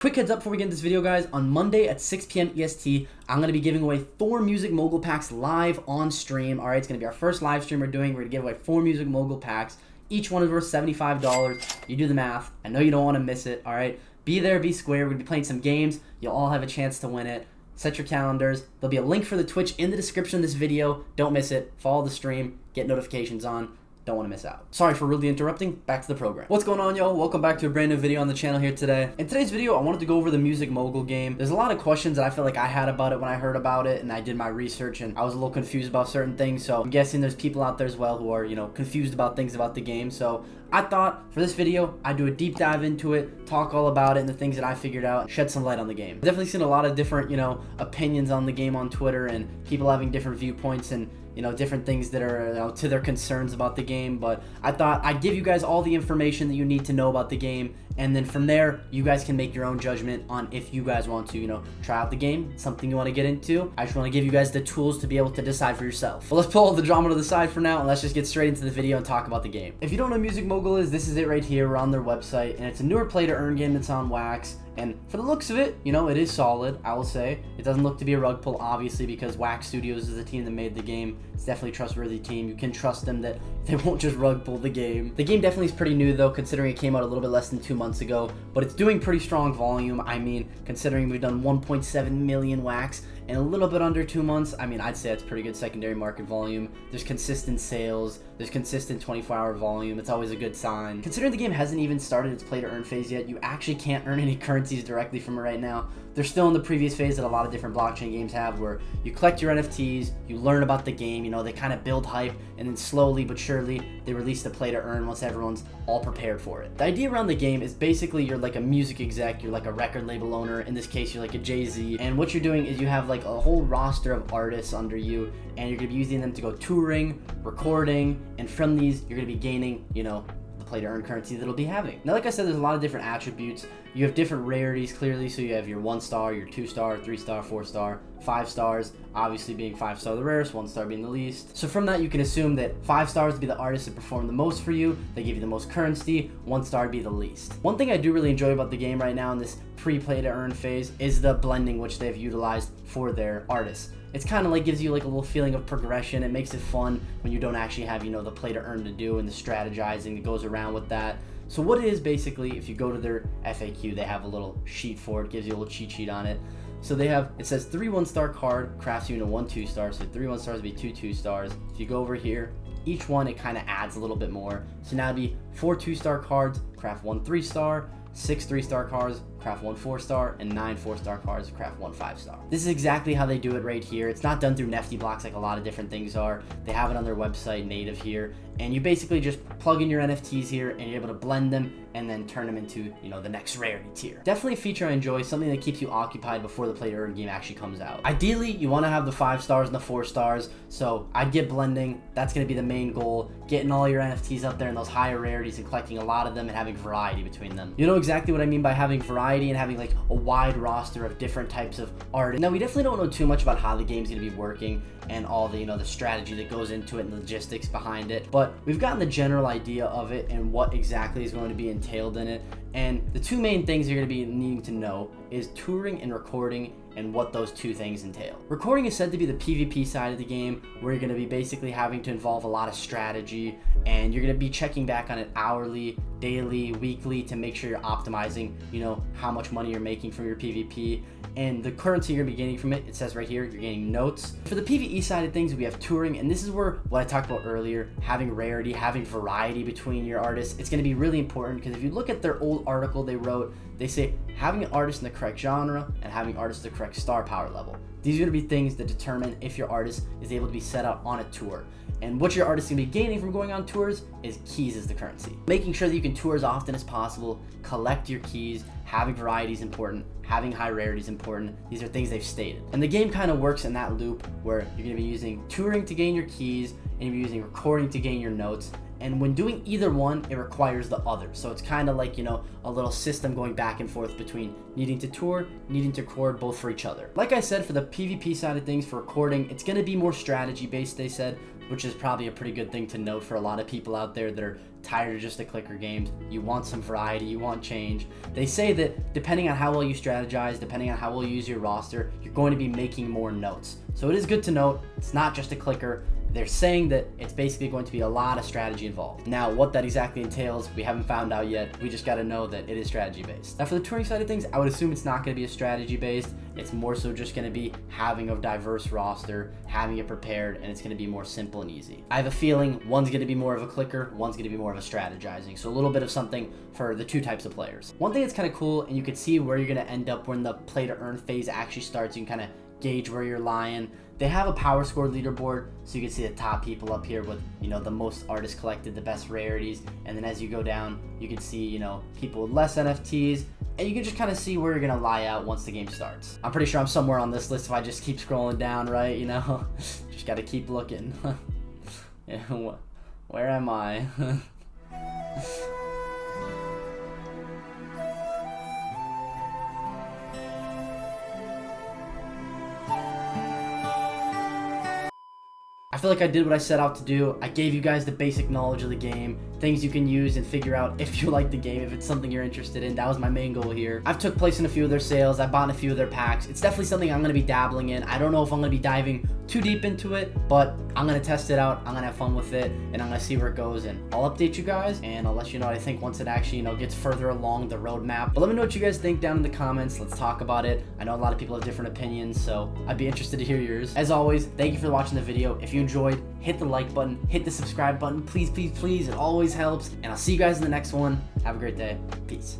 Quick heads up before we get into this video, guys. On Monday at 6 p.m. EST, I'm going to be giving away 4 Music Mogul packs live on stream. All right, it's going to be our first live stream we're doing. We're going to give away 4 Music Mogul packs. Each one is worth $75. You do the math. I know you don't want to miss it, all right? Be there, be square. We're going to be playing some games. You'll all have a chance to win it. Set your calendars. There'll be a link for the Twitch in the description of this video. Don't miss it. Follow the stream. Get notifications on. Don't want to miss out. Sorry for rudely interrupting. Back to the program. What's going on, y'all? Welcome back to a brand new video on the channel here today. In today's video, I wanted to go over the Music Mogul game. There's a lot of questions that I feel like I had about it when I heard about it, and I did my research, and I was a little confused about certain things. So I'm guessing there's people out there as well who are, confused about things about the game. So I thought for this video, I'd do a deep dive into it, talk all about it and the things that I figured out, and shed some light on the game. I've definitely seen a lot of different, opinions on the game on Twitter, and people having different viewpoints and different things that are to their concerns about the game. But I thought I'd give you guys all the information that you need to know about the game, and then from there you guys can make your own judgment on if you guys want to try out the game, something you want to get into. I just want to give you guys the tools to be able to decide for yourself. Well, let's pull all the drama to the side for now, and let's just get straight into the video and talk about the game. If you don't know what Music Mogul is, this is it right here. We're on their website, and it's a newer play to earn game that's on Wax. And for the looks of it, it is solid, I will say. It doesn't look to be a rug pull, obviously, because Wax Studios is the team that made the game. It's definitely a trustworthy team. You can trust them that they won't just rug pull the game. The game definitely is pretty new, though, considering it came out a little bit less than 2 months ago. But it's doing pretty strong volume. I mean, considering we've done 1.7 million Wax in a little bit under 2 months, I'd say it's pretty good secondary market volume. There's consistent sales. There's consistent 24-hour volume. It's always a good sign. Considering the game hasn't even started its play-to-earn phase yet, you actually can't earn any currencies directly from it right now. They're still in the previous phase that a lot of different blockchain games have, where you collect your NFTs, you learn about the game, they kind of build hype, and then slowly but surely they release the play-to-earn once everyone's all prepared for it. The idea around the game is basically you're like a music exec, you're like a record label owner. In this case, you're like a Jay-Z, and what you're doing is you have like a whole roster of artists under you, and you're going to be using them to go touring, recording, and from these you're going to be gaining, the play-to-earn currency that'll be having. Now, like I said, there's a lot of different attributes. You have different rarities, clearly, so you have your 1-star, your 2-star, 3-star, 4-star, 5 stars, obviously being 5-star the rarest, 1-star being the least. So from that, you can assume that 5 stars would be the artists that perform the most for you, they give you the most currency, 1-star would be the least. One thing I do really enjoy about the game right now in this pre-play-to-earn phase is the blending which they've utilized for their artists. It's kind of like gives you like a little feeling of progression. It makes it fun when you don't actually have, the play to earn to do and the strategizing that goes around with that. So what it is basically, if you go to their FAQ, they have a little sheet for it, gives you a little cheat sheet on it. So it says 3 1-star card crafts you into 1 2-star, so 3 1-stars would be 2 2-stars. If you go over here, each one it kind of adds a little bit more. So now it'd be 4 2-star cards craft 1 3-star, 6 3-star cards craft 1 4-star, and 9 4-star cards craft 1 5-star. This is exactly how they do it right here. It's not done through Nifty blocks like a lot of different things are. They have it on their website native here, and you basically just plug in your NFTs here and you're able to blend them and then turn them into the next rarity tier. Definitely a feature I enjoy, something that keeps you occupied before the play to earn game actually comes out. Ideally, you want to have the 5 stars and the 4 stars, so I'd get blending. That's going to be the main goal, getting all your NFTs up there in those higher rarities and collecting a lot of them and having variety between them. You know exactly what I mean by having variety and having like a wide roster of different types of art. Now, we definitely don't know too much about how the game's going to be working and all the the strategy that goes into it and the logistics behind it, but we've gotten the general idea of it and what exactly is going to be entailed in it. And the 2 main things you're going to be needing to know is touring and recording, and what those 2 things entail. Recording is said to be the PvP side of the game, where you're going to be basically having to involve a lot of strategy, and you're going to be checking back on it hourly, daily, weekly to make sure you're optimizing, how much money you're making from your PvP. And the currency you're going to be gaining from it, it says right here, you're gaining notes. For the PvE side of things, we have touring, and this is where what I talked about earlier, having rarity, having variety between your artists. It's going to be really important, because if you look at their old article they wrote, they say having an artist in the correct genre and having artists the correct star power level. These are going to be things that determine if your artist is able to be set up on a tour. And what your artist is going to be gaining from going on tours is keys as the currency. Making sure that you can tour as often as possible, collect your keys, having variety is important, having high rarity is important. These are things they've stated. And the game kind of works in that loop where you're going to be using touring to gain your keys, and you're using recording to gain your notes. And when doing either one, it requires the other. So it's kind of like, a little system going back and forth between needing to tour, needing to record, both for each other. Like I said, for the PvP side of things, for recording, it's going to be more strategy based, they said. which is probably a pretty good thing to note for a lot of people out there that are tired of just the clicker games. You want some variety, you want change. They say that depending on how well you strategize, depending on how well you use your roster, you're going to be making more notes. So it is good to note it's not just a clicker. They're saying that it's basically going to be a lot of strategy involved. Now, what that exactly entails, we haven't found out yet. We just got to know that it is strategy based. Now, for the touring side of things, I would assume it's not going to be a strategy based. It's more so just going to be having a diverse roster, having it prepared, and it's going to be more simple and easy. I have a feeling one's going to be more of a clicker, one's going to be more of a strategizing. So a little bit of something for the two types of players. One thing that's kind of cool, and you can see where you're going to end up when the play to earn phase actually starts. You can kind of gauge where you're lying. They have a power score leaderboard, so you can see the top people up here with, the most artists collected, the best rarities, and then as you go down, you can see, people with less NFTs, and you can just kind of see where you're gonna lie out once the game starts. I'm pretty sure I'm somewhere on this list if I just keep scrolling down, right? Just gotta keep looking. Yeah, where am I? I feel like I did what I set out to do. I gave you guys the basic knowledge of the game, things you can use and figure out if you like the game, if it's something you're interested in. That was my main goal here. I've took place in a few of their sales. I bought in a few of their packs. It's definitely something I'm going to be dabbling in. I don't know if I'm going to be diving too deep into it, but I'm going to test it out. I'm going to have fun with it, and I'm going to see where it goes, and I'll update you guys, and I'll let you know what I think once it actually, gets further along the roadmap. But let me know what you guys think down in the comments. Let's talk about it. I know a lot of people have different opinions, so I'd be interested to hear yours. As always, thank you for watching the video. If you enjoyed, hit the like button, hit the subscribe button, please, please, please. It always helps, and I'll see you guys in the next one. Have a great day. Peace.